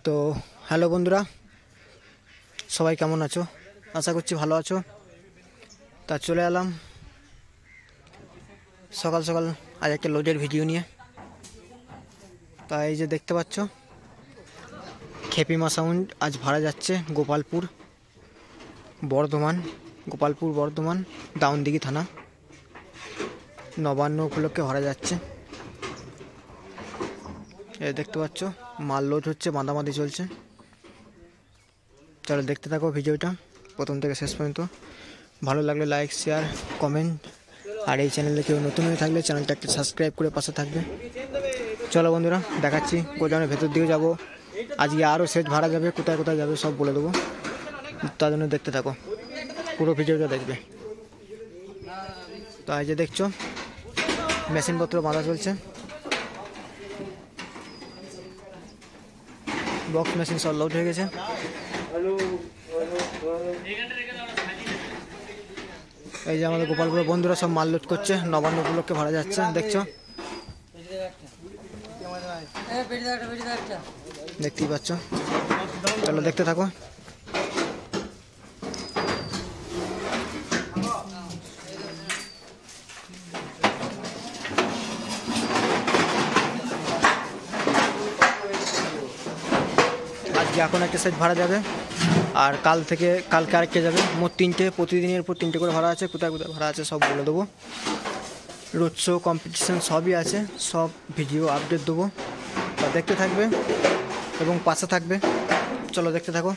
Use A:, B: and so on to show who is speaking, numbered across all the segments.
A: তো হ্যালো বন্ধুরা, সবাই কেমন আছো? আশা করছি ভালো আছো। তা চলে এলাম সকাল সকাল আজ একটা লোডের ভিডিও নিয়ে। তা এই যে দেখতে পাচ্ছ, খেপিমা সাউন্ড আজ ভাড়া যাচ্ছে গোপালপুর বর্ধমান দাউনদিঘি থানা। নবান্ন উপলক্ষে ভাড়া যাচ্ছে। এই দেখতে পাচ্ছ, মাল লোড হচ্ছে, বাঁধাবাঁধি চলছে। চলো দেখতে থাকো ভিডিওটা প্রথম থেকে শেষ পর্যন্ত। ভালো লাগলে লাইক, শেয়ার, কমেন্ট, আর এই চ্যানেলে কেউ নতুন হয়ে থাকলে চ্যানেলটা একটা সাবস্ক্রাইব করে পাশে থাকবে। চলো বন্ধুরা, দেখাচ্ছি গোডাউনের ভেতর দিকে যাব। আজকে আরও সেট ভাড়া যাবে, কোথায় কোথায় যাবে সব বলে দেবো। তার জন্য দেখতে থাকো, পুরো ভিডিওটা দেখবে। তো এই যে দেখছো, মেশিনপত্র বাঁধা চলছে, বক্স মেশিন সব লোড হয়ে গেছে। এই যে আমাদের গোপালপুরের বন্ধুরা সব মাল লোড করছে, নবান্ন উপলক্ষে ভাড়া যাচ্ছে, দেখছো, দেখতেই পাচ্ছ। চলো দেখতে থাকো। আজকে এখন একটা সেট ভাড়া যাবে, আর কালকে আরেকটা যাবে। মোট তিনটে, প্রতিদিনের উপর তিনটে করে ভাড়া আছে। কোথায় কোথায় ভাড়া আছে সব বলে দেবো। রোড শো, কম্পিটিশান সবই আছে, সব ভিডিও আপডেট দেবো। তা দেখতে থাকবে এবং পাশে থাকবে। চলো দেখতে থাকো।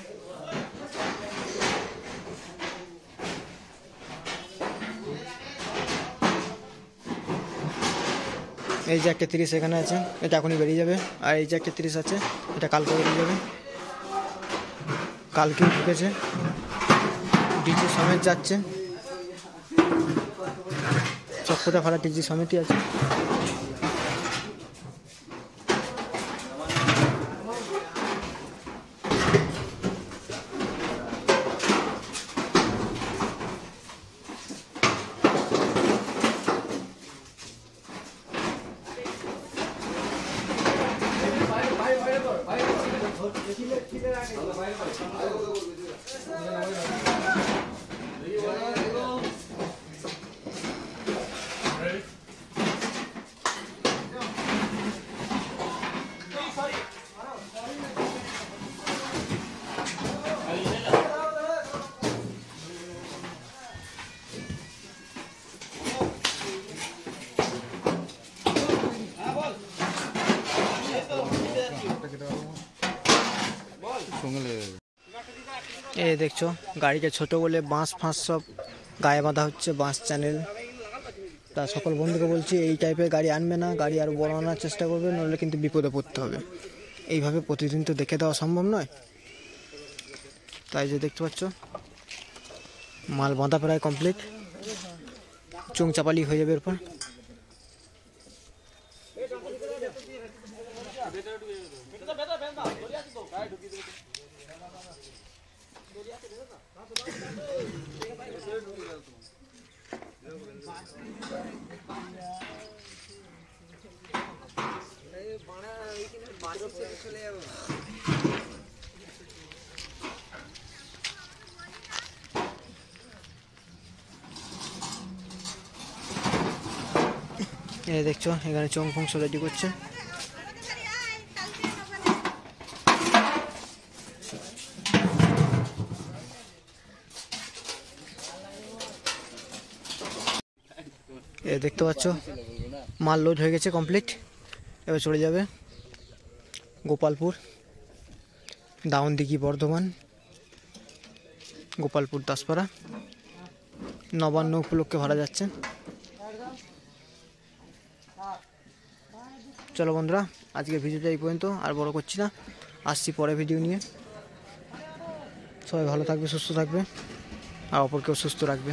A: এই যে একটা 30 এখানে আছে, এটা এখনই বেরিয়ে যাবে। আর এই যে একটা 30 আছে, এটা কালকে বেরিয়ে যাবে। কালকেও ঢুকেছে, ডিজি সমেত যাচ্ছে। চক্কটা ভাড়া ডিজি সমিতি আছে। এই দেখছো, গাড়িটা ছোট বলে বাঁশ ফাঁস সব গায়ে বাঁধা হচ্ছে, বাঁশ চ্যানেল। তা সকল বন্ধুকে বলছি, এই টাইপের গাড়ি আনবে না, গাড়ি আরও বড় আনার চেষ্টা করবে, নইলে কিন্তু বিপদে পড়তে হবে। এইভাবে প্রতিদিন তো দেখে দেওয়া সম্ভব নয়। তাই যে দেখতে পাচ্ছ, মাল বাঁধা প্রায় কমপ্লিট, চুং চাপালি হয়ে যাবে এরপর। এই দেখছো, এখানে চং ফং রেডি করছে। এই দেখতে পাচ্ছ, মাল লোড হয়ে গেছে কমপ্লিট। এবার চলে যাবে গোপালপুর দাউনদিঘি বর্ধমান, গোপালপুর দাসপাড়া। নবান্ন উপলক্ষে ভাড়া যাচ্ছে। চলো বন্ধুরা, আজকের ভিডিওটা এই পর্যন্ত, আর বড় করছি না। আসছি পরে ভিডিও নিয়ে। সবাই ভালো থাকবে, সুস্থ থাকবে, আর অপরকেও সুস্থ রাখবে।